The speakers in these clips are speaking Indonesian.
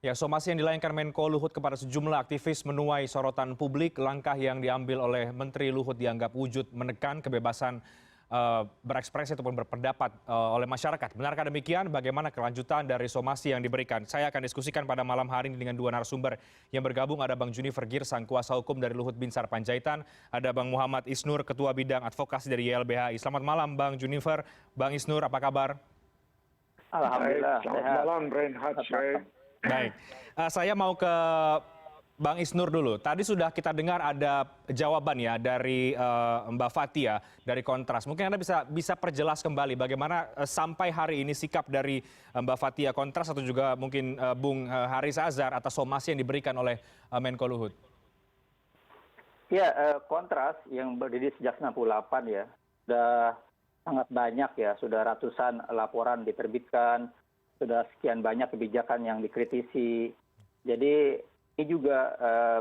Ya, somasi yang dilayangkan Menko Luhut kepada sejumlah aktivis menuai sorotan publik. Langkah yang diambil oleh Menteri Luhut dianggap wujud menekan kebebasan berekspresi ataupun berpendapat oleh masyarakat. Benarkah demikian? Bagaimana kelanjutan dari somasi yang diberikan? Saya akan diskusikan pada malam hari ini dengan dua narasumber yang bergabung. Ada Bang Junifer Girsang, kuasa hukum dari Luhut Binsar Panjaitan. Ada Bang Muhammad Isnur, Ketua Bidang Advokasi dari YLBHI. Selamat malam Bang Junifer. Bang Isnur, apa kabar? Alhamdulillah. Selamat malam, Reinhard. Baik, saya mau ke Bang Isnur dulu. Tadi sudah kita dengar ada jawaban ya dari Mbak Fathia dari Kontras. Mungkin Anda bisa perjelas kembali bagaimana sampai hari ini sikap dari Mbak Fathia Kontras atau juga mungkin Bung Haris Azhar atas somasi yang diberikan oleh Menko Luhut. Ya, Kontras yang berdiri sejak 98 ya, sudah sangat banyak ya, sudah ratusan laporan diterbitkan, sudah sekian banyak kebijakan yang dikritisi. Jadi ini juga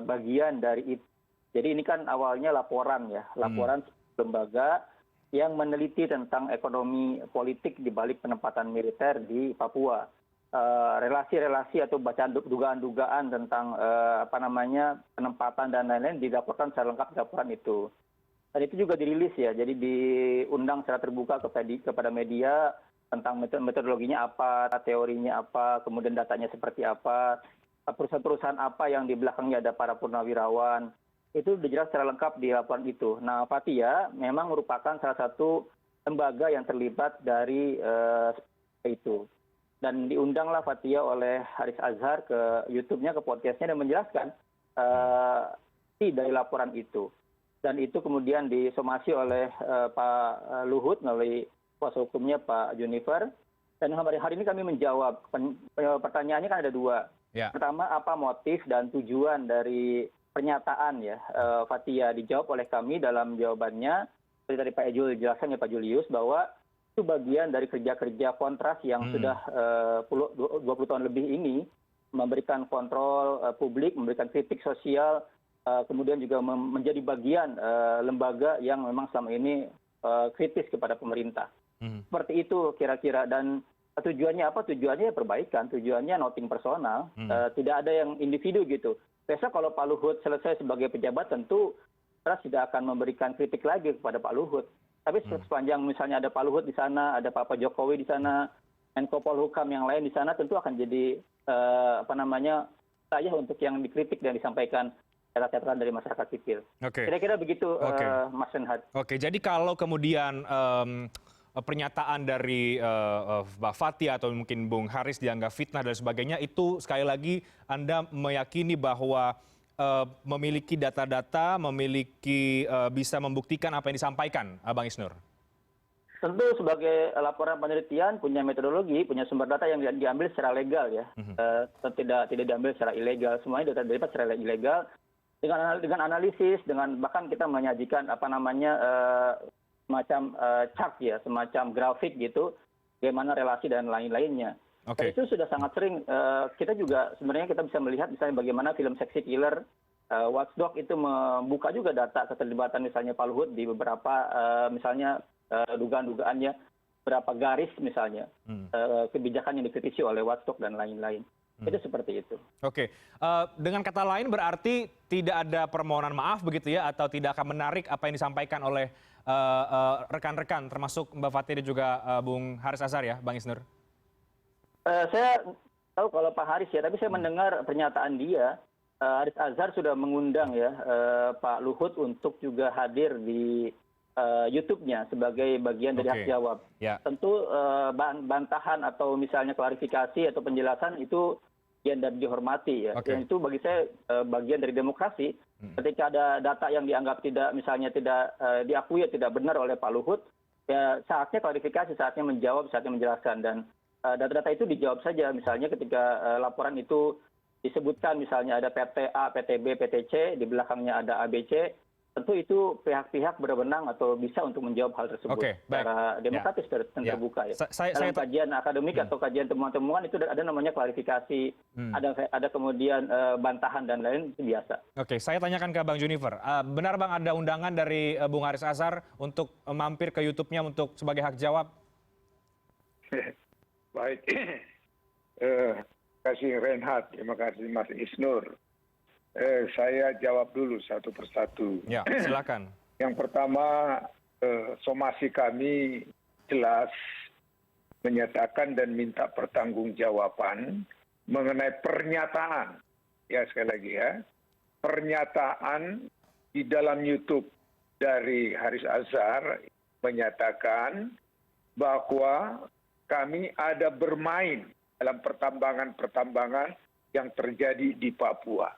bagian dari itu. Jadi ini kan awalnya laporan ya, laporan lembaga yang meneliti tentang ekonomi politik di balik penempatan militer di Papua. Relasi-relasi atau bacaan dugaan-dugaan tentang penempatan dan lain-lain dilaporkan secara lengkap di laporan itu. Dan itu juga dirilis ya, jadi diundang secara terbuka kepada media tentang metodologinya apa, teorinya apa, kemudian datanya seperti apa, perusahaan-perusahaan apa yang di belakangnya ada para purnawirawan. Itu dijelas secara lengkap di laporan itu. Nah, Fathia memang merupakan salah satu lembaga yang terlibat dari itu. Dan diundanglah Fathia oleh Haris Azhar ke YouTube-nya, ke podcast-nya, dan menjelaskan dari laporan itu. Dan itu kemudian disomasi oleh Pak Luhut melalui kuasa hukumnya Pak Junifer. Dan hari ini kami menjawab. Pertanyaannya kan ada dua. Ya. Pertama, apa motif dan tujuan dari pernyataan ya Fathia? Dijawab oleh kami dalam jawabannya. Seperti tadi Pak Ejul jelaskan ya Pak Julius, bahwa itu bagian dari kerja-kerja Kontras yang sudah 20 tahun lebih ini, memberikan kontrol publik, memberikan kritik sosial, kemudian juga menjadi bagian lembaga yang memang selama ini kritis kepada pemerintah. Seperti itu kira-kira. Dan tujuannya apa? Tujuannya perbaikan, tujuannya nothing personal, tidak ada yang individu gitu. Besok kalau Pak Luhut selesai sebagai pejabat, tentu Kontras tidak akan memberikan kritik lagi kepada Pak Luhut. Tapi sepanjang misalnya ada Pak Luhut di sana, ada Pak Jokowi di sana, Menko Polhukam yang lain di sana, tentu akan jadi saya untuk yang dikritik dan disampaikan catatan dari masyarakat sipil. Kira-kira begitu, Mas Renhat. Oke, jadi kalau kemudian pernyataan dari Mbak Fathia atau mungkin Bung Haris dianggap fitnah dan sebagainya, itu sekali lagi Anda meyakini bahwa memiliki data-data, memiliki bisa membuktikan apa yang disampaikan, Bang Isnur? Tentu sebagai laporan penelitian punya metodologi, punya sumber data yang diambil secara legal ya, tidak diambil secara ilegal. Semuanya data didapat secara ilegal dengan analisis, dengan bahkan kita menyajikan semacam chart ya, semacam grafik gitu, bagaimana relasi dan lain-lainnya. Itu sudah sangat sering. Kita juga sebenarnya kita bisa melihat misalnya bagaimana film Sexy Killer, Watchdog itu membuka juga data keterlibatan misalnya Pak Luhut di beberapa misalnya dugaan-dugaannya, berapa garis misalnya kebijakan yang dikritisi oleh Watchdog dan lain-lain. Itu seperti itu. Oke, dengan kata lain berarti tidak ada permohonan maaf begitu ya, atau tidak akan menarik apa yang disampaikan oleh rekan-rekan termasuk Mbak Fathia dan juga Bung Haris Azhar ya, Bang Isnur? Saya tahu kalau Pak Haris ya, tapi saya mendengar pernyataan dia, Haris Azhar sudah mengundang ya Pak Luhut untuk juga hadir di YouTube-nya sebagai bagian dari hak jawab. Tentu bantahan atau misalnya klarifikasi atau penjelasan itu bagian dari dihormati ya. Dan itu bagi saya bagian dari demokrasi. Ketika ada data yang dianggap tidak diakui atau tidak benar oleh Pak Luhut, ya saatnya klarifikasi, saatnya menjawab, saatnya menjelaskan. Dan data-data itu dijawab saja. Misalnya ketika laporan itu disebutkan misalnya ada PT A, PT B, PT C, di belakangnya ada ABC, tentu itu pihak-pihak berwenang atau bisa untuk menjawab hal tersebut secara demokratis dan terbuka ya. Dalam kajian akademik atau kajian temuan-temuan itu ada namanya klarifikasi, ada kemudian bantahan dan lain, itu biasa. Oke, saya tanyakan ke Bang Junifer. Benar Bang ada undangan dari Bung Haris Azhar untuk mampir ke YouTube-nya untuk sebagai hak jawab? Baik. Terima kasih Reinhard, terima kasih Mas Isnur. Saya jawab dulu satu persatu. Ya, silakan. Yang pertama, somasi kami jelas menyatakan dan minta pertanggungjawaban mengenai pernyataan, ya sekali lagi ya, pernyataan di dalam YouTube dari Haris Azhar menyatakan bahwa kami ada bermain dalam pertambangan-pertambangan yang terjadi di Papua.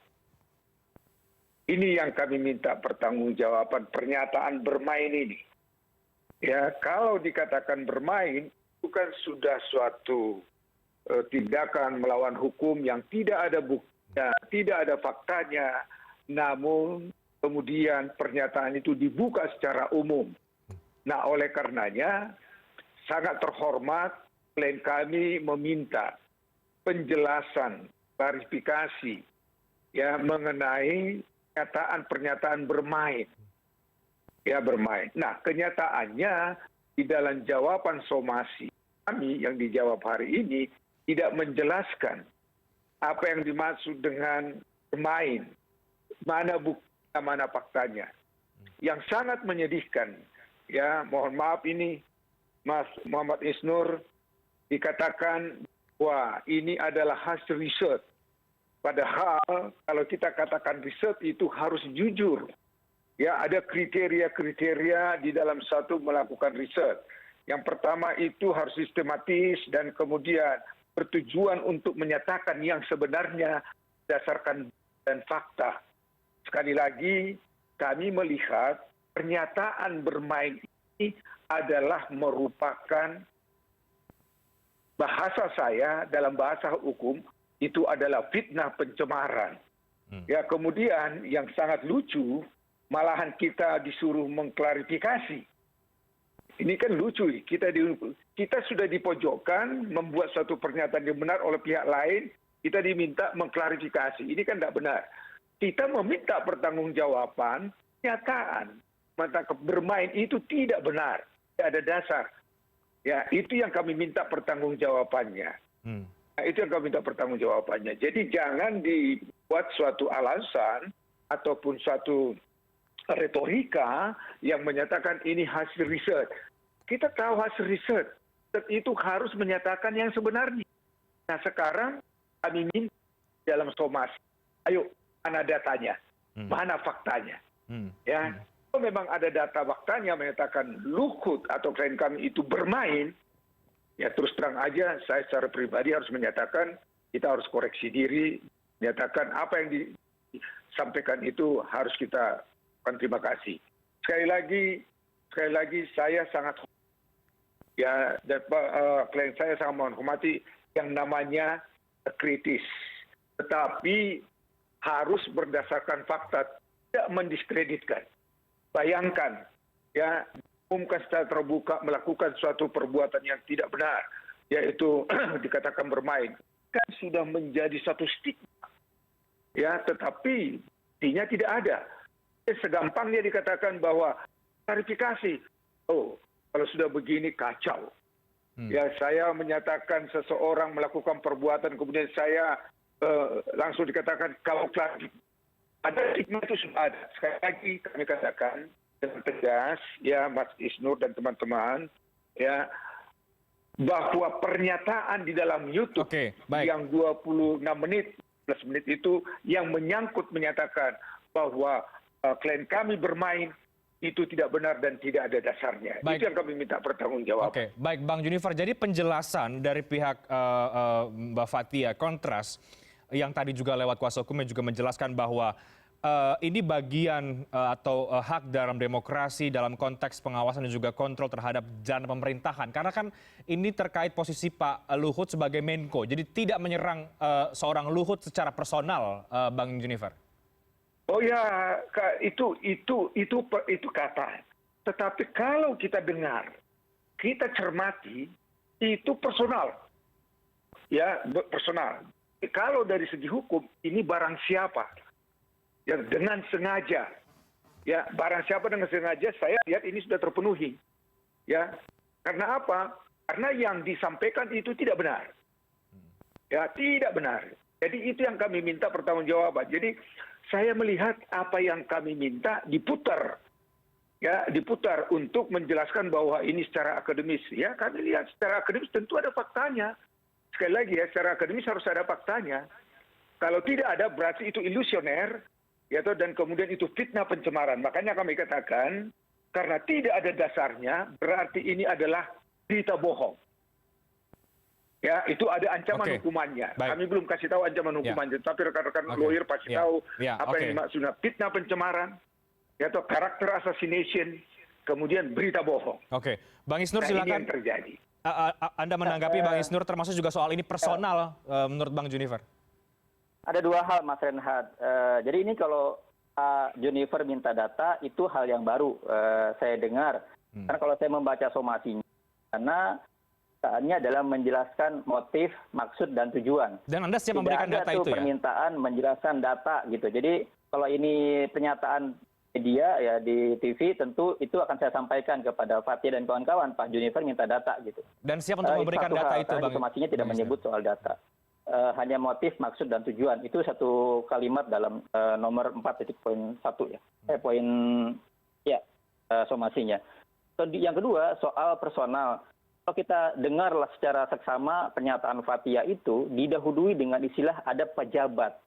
Ini yang kami minta pertanggungjawaban pernyataan bermain ini. Ya, kalau dikatakan bermain, itu kan sudah suatu tindakan melawan hukum yang tidak ada buktinya, tidak ada faktanya, namun kemudian pernyataan itu dibuka secara umum. Nah, oleh karenanya sangat terhormat klien kami meminta penjelasan, klarifikasi ya mengenai pernyataan bermain. Ya, bermain. Nah, kenyataannya di dalam jawaban somasi kami yang dijawab hari ini tidak menjelaskan apa yang dimaksud dengan bermain, mana buktinya, mana faktanya. Yang sangat menyedihkan, ya mohon maaf ini Mas Muhammad Isnur, dikatakan bahwa ini adalah hasil riset. Padahal kalau kita katakan riset itu harus jujur. Ya, ada kriteria-kriteria di dalam satu melakukan riset. Yang pertama itu harus sistematis dan kemudian bertujuan untuk menyatakan yang sebenarnya berdasarkan dan fakta. Sekali lagi, kami melihat pernyataan bermain ini adalah merupakan bahasa saya dalam bahasa hukum itu adalah fitnah pencemaran. Ya, kemudian yang sangat lucu, malahan kita disuruh mengklarifikasi. Ini kan lucu, kita sudah dipojokkan membuat suatu pernyataan yang benar oleh pihak lain, kita diminta mengklarifikasi. Ini kan tidak benar. Kita meminta pertanggungjawaban, pernyataan bermain itu tidak benar, tidak ada dasar. Ya, itu yang kami minta pertanggungjawabannya. Nah, itu yang kami minta pertanggungjawabannya. Jadi jangan dibuat suatu alasan ataupun suatu retorika yang menyatakan ini hasil riset. Kita tahu hasil riset itu harus menyatakan yang sebenarnya. Nah, sekarang kami minta dalam somasi, ayo mana datanya, mana faktanya. Ya, kalau memang ada data faktanya menyatakan Luhut atau klien kami itu bermain, ya terus terang aja saya secara pribadi harus menyatakan kita harus koreksi diri, menyatakan apa yang disampaikan itu harus kita terima kasih. Sekali lagi saya sangat ya klien saya sangat menghormati yang namanya kritis, tetapi harus berdasarkan fakta, tidak mendiskreditkan. Bayangkan ya, umumkan secara terbuka melakukan suatu perbuatan yang tidak benar, yaitu dikatakan bermain, kan sudah menjadi satu stigma. Ya, tetapi buktinya tidak ada. Segampang dia dikatakan bahwa klarifikasi, oh kalau sudah begini kacau. Ya, saya menyatakan seseorang melakukan perbuatan kemudian saya langsung dikatakan kalau klarifikasi. Ada stigma itu sudah ada. Sekali lagi kami katakan dengan tegas, ya Mas Isnur dan teman-teman, ya bahwa pernyataan di dalam YouTube yang 26 menit, 11 menit itu yang menyangkut menyatakan bahwa klien kami bermain itu tidak benar dan tidak ada dasarnya. Baik. Itu yang kami minta pertanggungjawaban. Oke, baik Bang Junifer. Jadi penjelasan dari pihak Mbak Fathia Kontras yang tadi juga lewat kuasa hukumnya juga menjelaskan bahwa ini bagian atau hak dalam demokrasi dalam konteks pengawasan dan juga kontrol terhadap jalan pemerintahan. Karena kan ini terkait posisi Pak Luhut sebagai Menko. Jadi tidak menyerang seorang Luhut secara personal, Bang Junifer. Oh ya, itu kata. Tetapi kalau kita dengar, kita cermati, itu personal. Ya, personal. Kalau dari segi hukum, ini barang siapa? Ya, dengan sengaja. Ya, barang siapa dengan sengaja, saya lihat ini sudah terpenuhi. Ya, karena apa? Karena yang disampaikan itu tidak benar. Ya, tidak benar. Jadi itu yang kami minta pertanggungjawaban. Jadi saya melihat apa yang kami minta diputar. Ya, diputar untuk menjelaskan bahwa ini secara akademis. Ya, kami lihat secara akademis tentu ada faktanya. Sekali lagi ya, secara akademis harus ada faktanya. Kalau tidak ada berarti itu ilusioner, ya toh, dan kemudian itu fitnah pencemaran. Makanya kami katakan karena tidak ada dasarnya berarti ini adalah berita bohong. Ya, itu ada ancaman hukumannya. Baik. Kami belum kasih tahu ancaman hukumannya, tapi rekan-rekan lawyer pasti tahu apa yang dimaksudnya fitnah pencemaran, ya toh, karakter assassination, kemudian berita bohong. Oke, Bang Isnur silakan. Ini yang terjadi. Anda menanggapi Bang Isnur termasuk juga soal ini personal menurut Bang Junifer. Ada dua hal, Mas Renhat. Jadi ini kalau Junifer minta data itu hal yang baru saya dengar. Karena kalau saya membaca somasinya, karena permintaannya adalah menjelaskan motif, maksud, dan tujuan. Dan Anda siap memberikan data itu ya? Permintaan menjelaskan data gitu. Jadi kalau ini pernyataan media ya di TV, tentu itu akan saya sampaikan kepada Fathia dan kawan-kawan. Pak Junifer minta data gitu. Dan siap untuk memberikan data itu, Bang? Informasinya tidak menyebut soal data. Hanya motif, maksud, dan tujuan. Itu satu kalimat dalam nomor 4.1 ya. Poin ya somasinya. Yang kedua soal personal. Kalau kita dengarlah secara seksama pernyataan Fathia itu didahului dengan istilah ada pejabat.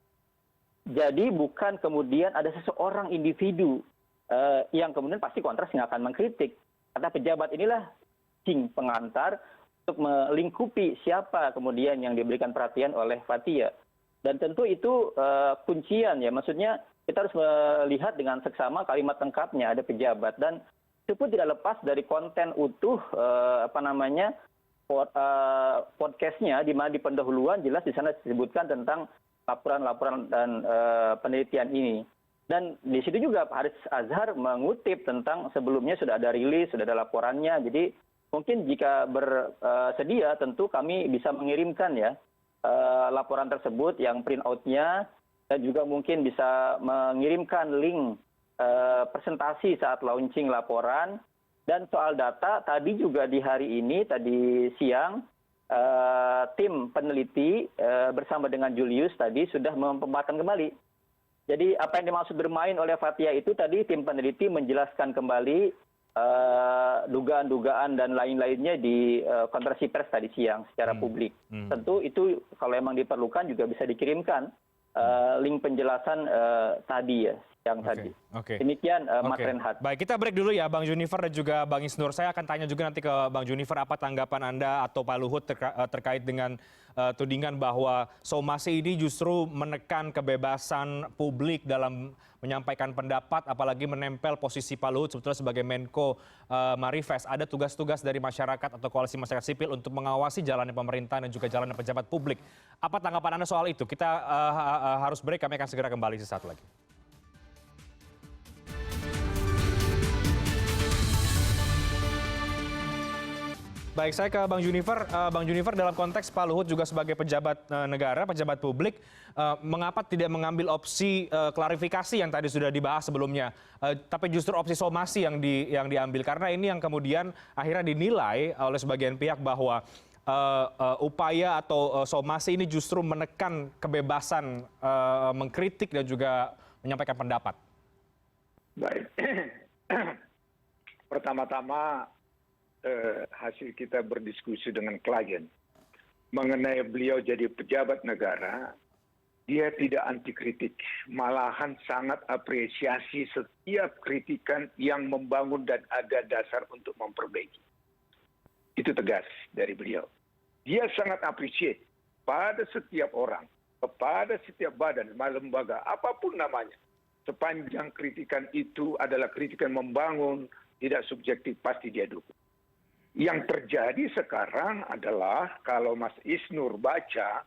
Jadi bukan kemudian ada seseorang individu yang kemudian pasti kontras nggak akan mengkritik. Karena pejabat inilah pengantar untuk melingkupi siapa kemudian yang diberikan perhatian oleh Fathia. Dan tentu itu kuncian ya, maksudnya kita harus melihat dengan seksama kalimat lengkapnya ada pejabat, dan itu pun tidak lepas dari konten utuh podcastnya, di mana di pendahuluan jelas di sana disebutkan tentang laporan-laporan dan penelitian ini. Dan di situ juga Pak Haris Azhar mengutip tentang sebelumnya sudah ada rilis, sudah ada laporannya. Jadi mungkin jika bersedia tentu kami bisa mengirimkan ya laporan tersebut yang print out-nya, dan juga mungkin bisa mengirimkan link presentasi saat launching laporan. Dan soal data tadi juga di hari ini, tadi siang tim peneliti bersama dengan Julius tadi sudah mempembahasan kembali. Jadi apa yang dimaksud bermain oleh Fathia itu tadi tim peneliti menjelaskan kembali dugaan-dugaan dan lain-lainnya di konferensi pers tadi siang secara publik. Tentu itu kalau memang diperlukan juga bisa dikirimkan link penjelasan tadi ya, siang tadi. Demikian Mas Renhat. Baik, kita break dulu ya Bang Junifer dan juga Bang Isnur. Saya akan tanya juga nanti ke Bang Junifer apa tanggapan Anda atau Pak Luhut terkait dengan tudingan bahwa somasi ini justru menekan kebebasan publik dalam menyampaikan pendapat, apalagi menempel posisi Pak Luhut sebetulnya sebagai Menko Marifest. Ada tugas-tugas dari masyarakat atau koalisi masyarakat sipil untuk mengawasi jalannya pemerintahan dan juga jalannya pejabat publik. Apa tanggapan Anda soal itu? Kita harus break, kami akan segera kembali sesaat lagi. Baik, saya ke Bang Junifer. Bang Junifer, dalam konteks Pak Luhut juga sebagai pejabat negara, pejabat publik, mengapa tidak mengambil opsi klarifikasi yang tadi sudah dibahas sebelumnya, tapi justru opsi somasi yang diambil? Karena ini yang kemudian akhirnya dinilai oleh sebagian pihak bahwa upaya atau somasi ini justru menekan kebebasan mengkritik dan juga menyampaikan pendapat. Baik, pertama-tama hasil kita berdiskusi dengan klien mengenai beliau jadi pejabat negara, dia tidak anti kritik, malahan sangat apresiasi setiap kritikan yang membangun dan ada dasar untuk memperbaiki. Itu tegas dari beliau. Dia sangat appreciate pada setiap orang, kepada setiap badan, lembaga, apapun namanya. Sepanjang kritikan itu adalah kritikan membangun, tidak subjektif, pasti dia dukung. Yang terjadi sekarang adalah kalau Mas Isnur baca,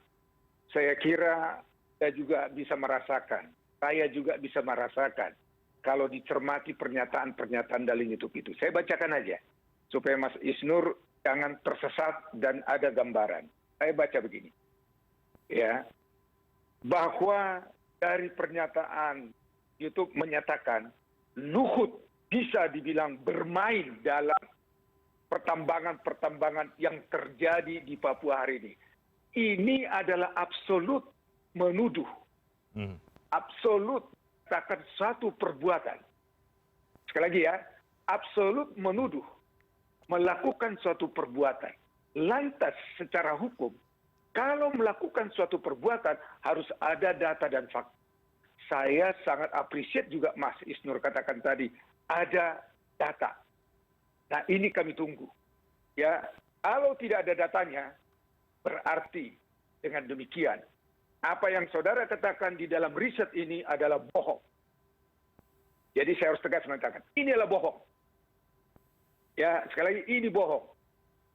saya kira saya juga bisa merasakan, saya juga bisa merasakan kalau dicermati pernyataan-pernyataan dalil itu. Saya bacakan aja supaya Mas Isnur jangan tersesat dan ada gambaran. Saya baca begini, ya, bahwa dari pernyataan YouTube menyatakan Luhut bisa dibilang bermain dalam pertambangan-pertambangan yang terjadi di Papua hari ini. ini adalah absolut menuduh, absolut katakan suatu perbuatan. Sekali lagi ya, absolut menuduh, melakukan suatu perbuatan. Lantas secara hukum, kalau melakukan suatu perbuatan harus ada data dan fakta. Saya sangat appreciate juga Mas Isnur katakan tadi, ada data. Nah ini kami tunggu. Ya, kalau tidak ada datanya, berarti dengan demikian, apa yang saudara katakan di dalam riset ini adalah bohong. Jadi saya harus tegas mengatakan, ini adalah bohong. Ya, sekali lagi ini bohong.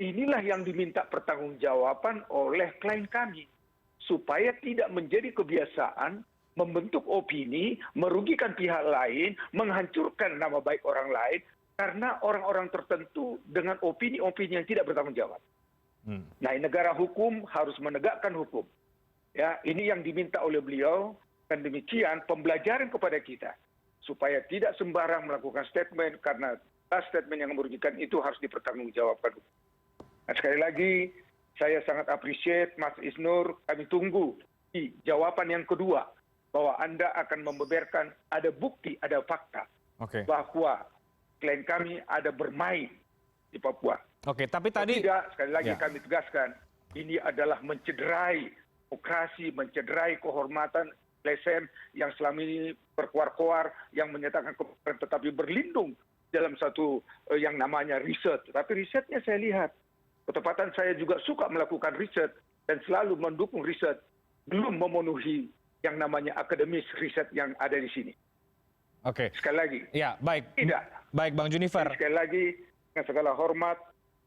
Inilah yang diminta pertanggungjawaban oleh klien kami. Supaya tidak menjadi kebiasaan membentuk opini, merugikan pihak lain, menghancurkan nama baik orang lain, karena orang-orang tertentu dengan opini-opini yang tidak bertanggung jawab. Nah, negara hukum harus menegakkan hukum. Ya, ini yang diminta oleh beliau, dan demikian pembelajaran kepada kita. Supaya tidak sembarang melakukan statement, karena statement yang merugikan itu harus dipertanggungjawabkan. Nah, sekali lagi, saya sangat appreciate Mas Isnur, kami tunggu di jawaban yang kedua, bahwa Anda akan membeberkan ada bukti, ada fakta, bahwa klien kami ada bermain di Papua. Oke, tapi tadi... Tidak, sekali lagi kami tegaskan, ini adalah mencederai demokrasi, mencederai kehormatan LSM yang selama ini berkuar-kuar, yang menyatakan kebenaran tetapi berlindung dalam satu yang namanya riset. Tapi risetnya saya lihat, ketepatan saya juga suka melakukan riset dan selalu mendukung riset, belum memenuhi yang namanya akademis riset yang ada di sini. Oke. Sekali lagi. Ya, baik. Tidak. Baik, Bang Junifer. Sekali lagi, dengan segala hormat,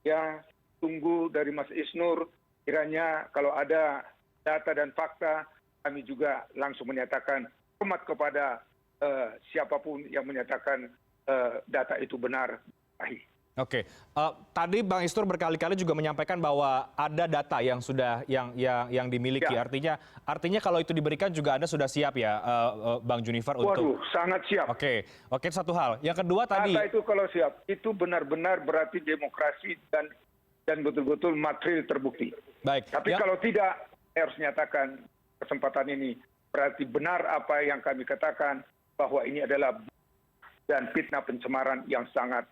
ya tunggu dari Mas Isnur, kiranya kalau ada data dan fakta, kami juga langsung menyatakan hormat kepada siapapun yang menyatakan data itu benar. Oke, tadi Bang Isnur berkali-kali juga menyampaikan bahwa ada data yang sudah yang dimiliki. Ya. Artinya kalau itu diberikan juga Anda sudah siap ya, Bang Junifer untuk. Waduh, sangat siap. Oke, satu hal. Yang kedua tadi. Data itu kalau siap, itu benar-benar berarti demokrasi dan betul-betul material terbukti. Baik. Tapi kalau tidak, saya harus nyatakan kesempatan ini berarti benar apa yang kami katakan bahwa ini adalah dan fitnah pencemaran yang sangat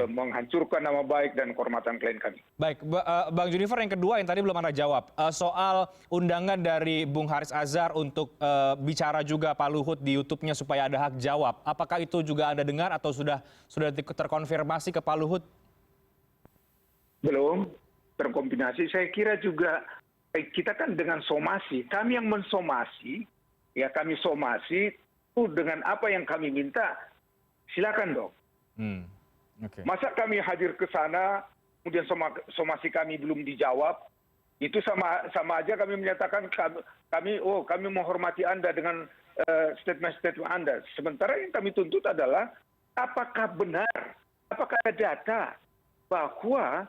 menghancurkan nama baik dan kehormatan klien kami. Baik, Bang Junifer, yang kedua yang tadi belum Anda jawab, soal undangan dari Bung Haris Azhar untuk bicara juga Pak Luhut di YouTube-nya supaya ada hak jawab. Apakah itu juga Anda dengar atau sudah terkonfirmasi ke Pak Luhut? Belum terkombinasi. Saya kira juga kita kan dengan somasi, kami yang mensomasi, ya kami somasi itu dengan apa yang kami minta, silakan dong. Masa kami hadir ke sana, kemudian somasi kami belum dijawab, itu sama aja kami menyatakan kami menghormati Anda dengan statement-statement Anda. Sementara yang kami tuntut adalah apakah benar, apakah ada data bahwa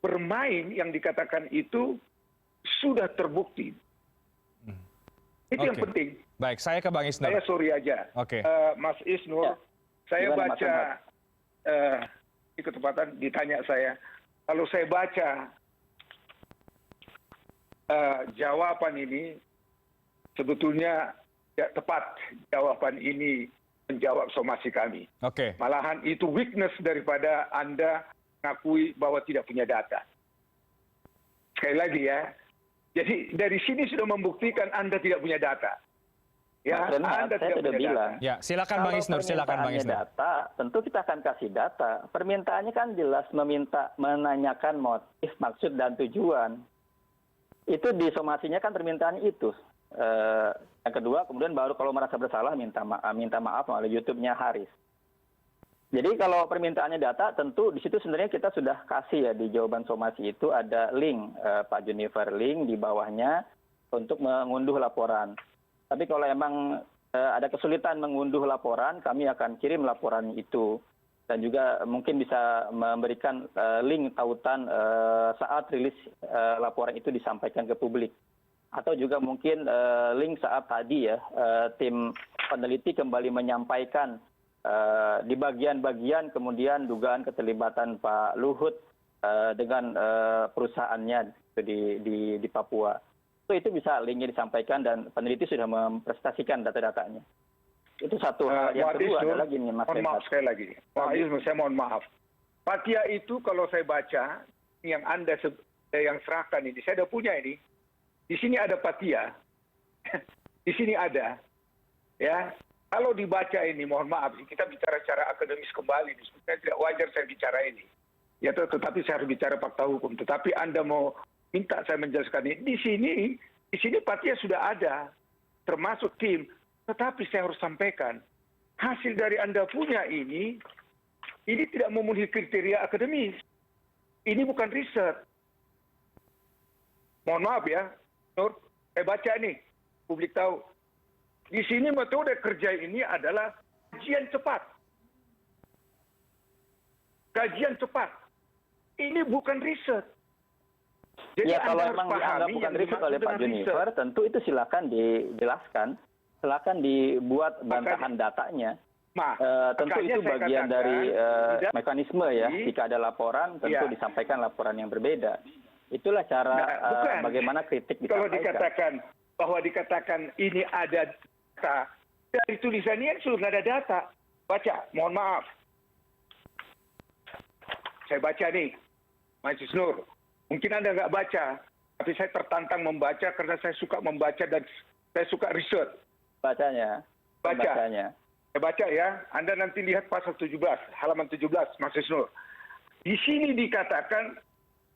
bermain yang dikatakan itu sudah terbukti. Itu yang penting. Baik, saya ke Bang Isnur. Saya sorry aja, Mas Isnur, saya baca di ketepatan ditanya saya, kalau saya baca jawaban ini, sebetulnya tidak tepat jawaban ini menjawab somasi kami. Malahan itu weakness daripada Anda mengakui bahwa tidak punya data. Sekali lagi ya, jadi dari sini sudah membuktikan Anda tidak punya data. Ya, Anda saya sudah bilang. Ya, silakan Bang Isnur, silakan Bang Isnur. Data, tentu kita akan kasih data. Permintaannya kan jelas menanyakan motif, maksud dan tujuan. Itu disomasinya kan permintaan itu. Yang kedua, kemudian baru kalau merasa bersalah minta maaf melalui YouTube-nya Haris. Jadi kalau permintaannya data, tentu di situ sebenarnya kita sudah kasih ya di jawaban somasi itu ada link Pak Junifer, link di bawahnya untuk mengunduh laporan. Tapi kalau emang ada kesulitan mengunduh laporan, kami akan kirim laporan itu. Dan juga mungkin bisa memberikan link tautan saat rilis laporan itu disampaikan ke publik. Atau juga mungkin link saat tadi ya, tim peneliti kembali menyampaikan di bagian-bagian kemudian dugaan keterlibatan Pak Luhut dengan perusahaannya di Papua. Itu bisa linknya disampaikan dan peneliti sudah mempresentasikan data-datanya. Itu satu hal. Yang kedua adalah gini, Mas mohon maaf Renhat. sekali lagi. Saya mohon maaf. Patia itu kalau saya baca, yang Anda yang serahkan ini, saya udah punya ini. Di sini ada Patia. Di sini ada. Ya, kalau dibaca ini, mohon maaf, kita bicara secara akademis kembali. Sebenarnya tidak wajar saya bicara ini. Ya, tetapi saya harus bicara fakta hukum. Tetapi Anda mau minta saya menjelaskan ini. Di sini Patia sudah ada, termasuk tim. Tetapi saya harus sampaikan, hasil dari Anda punya ini tidak memenuhi kriteria akademis. Ini bukan riset. Mohon maaf ya, Nur, saya baca nih, publik tahu. Di sini metode kerja ini adalah kajian cepat. Kajian cepat. Ini bukan riset. Jadi Ya, kalau Anda harus memang dianggap pahami bukan yang riset dimaksud oleh Pak dengan riset. Junifer, tentu itu silakan dijelaskan, silakan dibuat bantahan datanya. Tentu makanya itu saya bagian katakan, dari tidak mekanisme ya. Jika ada laporan, tentu Iya. disampaikan laporan yang berbeda. Itulah cara bukan. bagaimana kritik Kalau disampaikan. dikatakan ini ada data, dari tulisannya sudah nggak ada data. Baca, mohon maaf. Saya baca nih, Mas Isnur. Mungkin Anda nggak baca, tapi saya tertantang membaca karena saya suka membaca dan saya suka riset. Bacanya. Baca. Pembacanya. Saya baca ya, Anda nanti lihat pasal 17, halaman 17, Mas Isnur. Di sini dikatakan,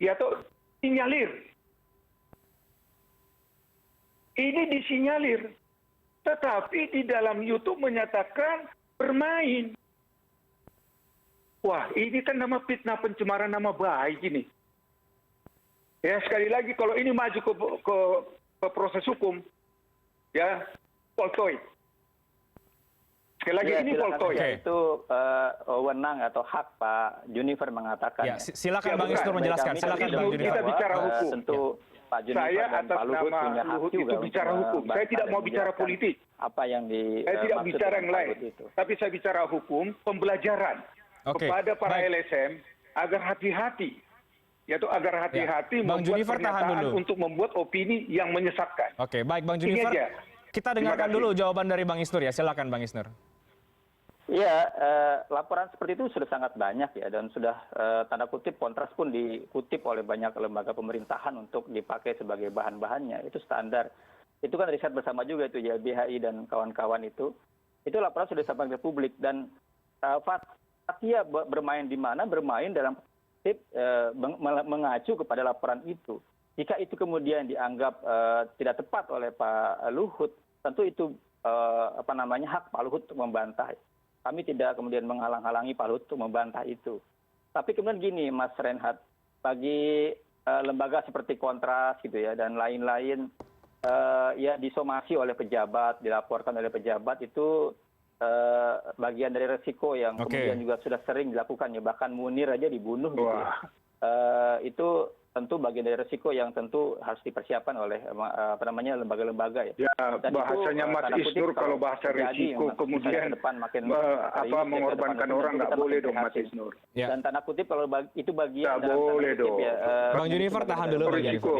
ya tuh, sinyalir. Ini disinyalir. Tetapi di dalam YouTube menyatakan bermain. Wah, ini kan nama fitnah pencemaran nama baik ini. Ya, sekali lagi kalau ini maju ke proses hukum, ya, poltoy. Sekali lagi ini silakan poltoy. saja. Itu wewenang atau hak Pak Junifer mengatakan. Ya, silakan Ya, Bang bukan. Isnur menjelaskan. Kami Silakan tidak Bang Isnur, Junifer. kita bicara bahwa, hukum. Tentu Pak Junifer Saya dan atas Pak Luhut nama punya hak Luhut juga itu untuk bicara hukum. Saya tidak mau bicara menjelaskan politik. Apa yang Saya tidak dimaksud bicara dengan yang Pak lain. Luhut itu. Tapi saya bicara hukum, pembelajaran Oke, kepada para baik. LSM agar hati-hati. Yaitu agar hati-hati Bang membuat Junifer, tahan pernyataan dulu. untuk membuat opini yang menyesatkan. Oke, baik Bang Ini Junifer. aja. Kita Terima dengarkan kasih. dulu jawaban dari Bang Isnur ya. Silakan Bang Isnur. Iya, laporan seperti itu sudah sangat banyak ya, dan sudah tanda kutip kontras pun dikutip oleh banyak lembaga pemerintahan untuk dipakai sebagai bahan-bahannya. Itu standar. Itu kan riset bersama juga itu ya, BHI dan kawan-kawan itu. Itu laporan sudah disampaikan ke publik, dan Fathia bermain di mana? Bermain dalam kutip mengacu kepada laporan itu. Jika itu kemudian dianggap tidak tepat oleh Pak Luhut, tentu itu hak Pak Luhut untuk membantah. Kami tidak kemudian menghalang-halangi Pak Luhut untuk membantah itu. Tapi kemudian gini, Mas Renhat, bagi lembaga seperti Kontras gitu ya dan lain-lain ya disomasi oleh pejabat, dilaporkan oleh pejabat, itu bagian dari resiko yang kemudian juga sudah sering dilakukan ya, bahkan Munir aja dibunuh gitu ya. Itu tentu bagian dari resiko yang tentu harus dipersiapkan oleh lembaga-lembaga ya. Ya, Dan bahasanya itu, Mas tanda kutip, Isnur kalau bahasa terjadi, risiko kemudian ke depan makin mengorbankan orang nggak boleh dong Mas Isnur. Ya. Dan tanda kutip kalau itu bagian Nggak boleh dong. Bang Junifer, tahan dulu Bang Junifer.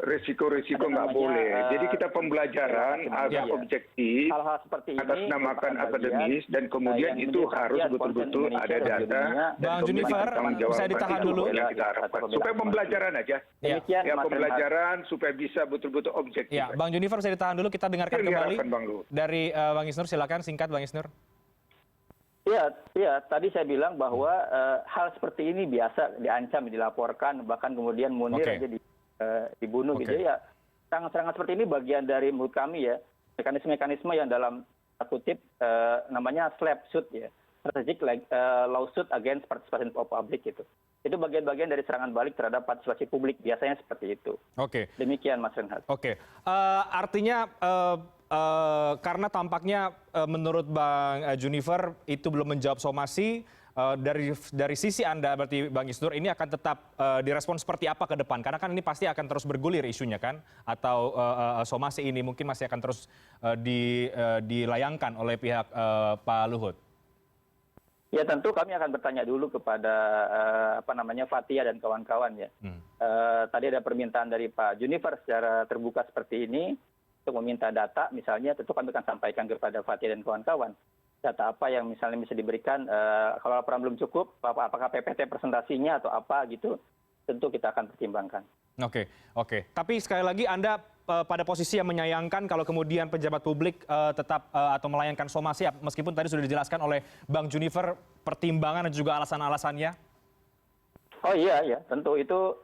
Resiko nggak boleh. Jadi kita pembelajaran agar objektif, hal-hal seperti ini atas namakan merupakan akademis, dan kemudian yang itu menjadi harus bagian betul-betul konsen ada Indonesia data dan dan Bang Junifer, bisa ditahan dulu? yang kita harapkan. Supaya pembelajaran aja. Demikian, Ya, Mas pembelajaran supaya bisa betul-betul objektif. Ya, Bang Junifer, bisa ditahan dulu, kita dengarkan Itu yang kembali diharapkan, Bang Luhut. dari Bang Isnur. Silakan singkat Bang Isnur. Iya, tadi saya bilang bahwa hal seperti ini biasa diancam, dilaporkan, bahkan kemudian Munir Oke. aja dibunuh Oke. gitu ya. Serangan-serangan seperti ini bagian dari menurut kami ya, mekanisme-mekanisme yang dalam kutip namanya SLAP suit ya, strategic lawsuit against participation of public gitu. Itu bagian-bagian dari serangan balik terhadap partisipasi publik, biasanya seperti itu. Oke. Demikian Mas Renhat. Oke, artinya karena tampaknya menurut Bang Junifer itu belum menjawab somasi, dari sisi Anda berarti Bang Isnur, ini akan tetap direspon seperti apa ke depan? Karena kan ini pasti akan terus bergulir isunya kan? Atau somasi ini mungkin masih akan terus dilayangkan oleh pihak Pak Luhut? Ya tentu kami akan bertanya dulu kepada Fathia dan kawan-kawan ya. Tadi ada permintaan dari Pak Junifer secara terbuka seperti ini untuk meminta data misalnya, tentu kami akan sampaikan kepada Fathia dan kawan-kawan. Data apa yang misalnya bisa diberikan, kalau laporan belum cukup, apakah PPT presentasinya atau apa gitu, tentu kita akan pertimbangkan. Oke. Tapi sekali lagi Anda pada posisi yang menyayangkan kalau kemudian pejabat publik tetap atau melayangkan somasi, meskipun tadi sudah dijelaskan oleh Bang Junifer pertimbangan dan juga alasan-alasannya. Oh iya, tentu itu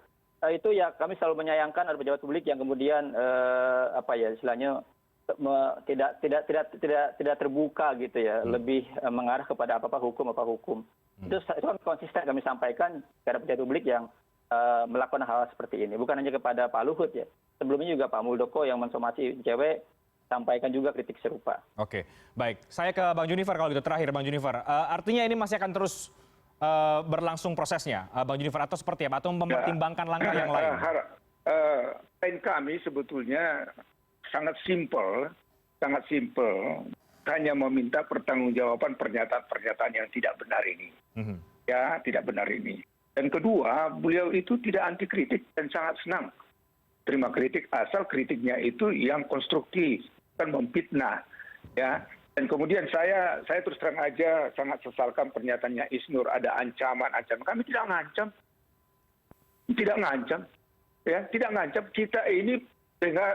ya kami selalu menyayangkan ada pejabat publik yang kemudian istilahnya tidak terbuka gitu ya, lebih mengarah kepada apa hukum. Itu kan konsisten kami sampaikan kepada pejabat publik yang melakukan hal seperti ini, bukan hanya kepada Pak Luhut ya. Sebelumnya juga Pak Muldoko yang mensomasi ICW sampaikan juga kritik serupa. Oke, baik. Saya ke Bang Junifer kalau gitu, terakhir Bang Junifer. Artinya ini masih akan terus berlangsung prosesnya, Bang Junifer, atau seperti apa? Atau mempertimbangkan langkah yang lain? Poin kami sebetulnya sangat simpel. Hanya meminta pertanggungjawaban pernyataan-pernyataan yang tidak benar ini. Ya, tidak benar ini. Dan kedua, beliau itu tidak anti kritik dan sangat senang terima kritik, asal kritiknya itu yang konstruktif, kan memfitnah, ya. Dan kemudian saya terus terang aja sangat sesalkan pernyataannya Isnur, ada ancaman. Kami tidak ngancam, ya, tidak ngancam. Kita ini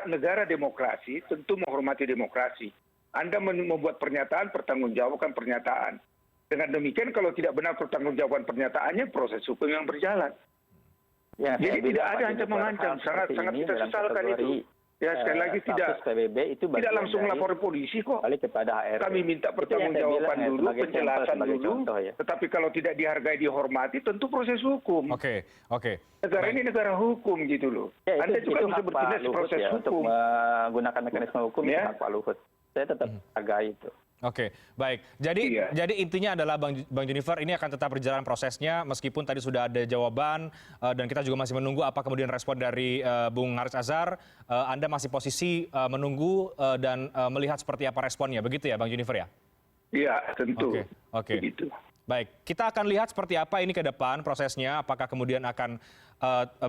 negara demokrasi, tentu menghormati demokrasi. Anda membuat pernyataan, pertanggungjawabkan pernyataan. Dengan demikian kalau tidak benar pertanggungjawaban pernyataannya, proses hukum yang berjalan. Ya, jadi tidak ada ancaman-mengancam, sangat kita sesalkan itu. Ya, sekali lagi tidak langsung lapor polisi kok. Kami minta pertanggungjawaban dulu, penjelasan dulu. Tetapi kalau tidak dihargai, dihormati, tentu proses hukum. Oke. Negara ini negara hukum gitu loh. Ya, Anda juga bisa bertindak proses hukum. Untuk menggunakan mekanisme hukum itu hak Pak Luhut. Saya tetap hargai itu. Oke, baik. Jadi intinya adalah Bang Junifer, ini akan tetap berjalan prosesnya meskipun tadi sudah ada jawaban dan kita juga masih menunggu apa kemudian respon dari Bung Haris Azhar. Anda masih posisi menunggu dan melihat seperti apa responnya, begitu ya Bang Junifer ya? Iya, tentu. Oke. Begitu. Baik, kita akan lihat seperti apa ini ke depan prosesnya, apakah kemudian akan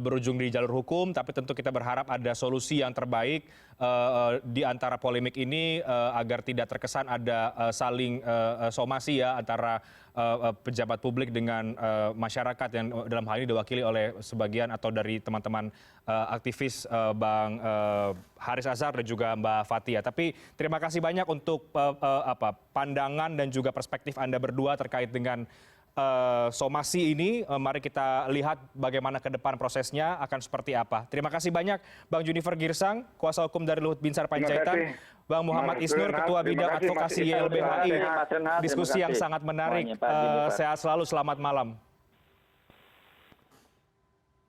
berujung di jalur hukum, tapi tentu kita berharap ada solusi yang terbaik di antara polemik ini agar tidak terkesan ada saling somasi ya antara pejabat publik dengan masyarakat yang dalam hal ini diwakili oleh sebagian atau dari teman-teman aktivis Bang Haris Azhar dan juga Mbak Fathia. Tapi terima kasih banyak untuk pandangan dan juga perspektif Anda berdua terkait dengan somasi ini. Mari kita lihat bagaimana ke depan prosesnya akan seperti apa. Terima kasih banyak Bang Junifer Girsang, kuasa hukum dari Luhut Binsar Panjaitan, Bang Muhammad Isnur, Ketua Bidang Advokasi YLBHI. Diskusi yang sangat menarik. Sehat selalu, selamat malam.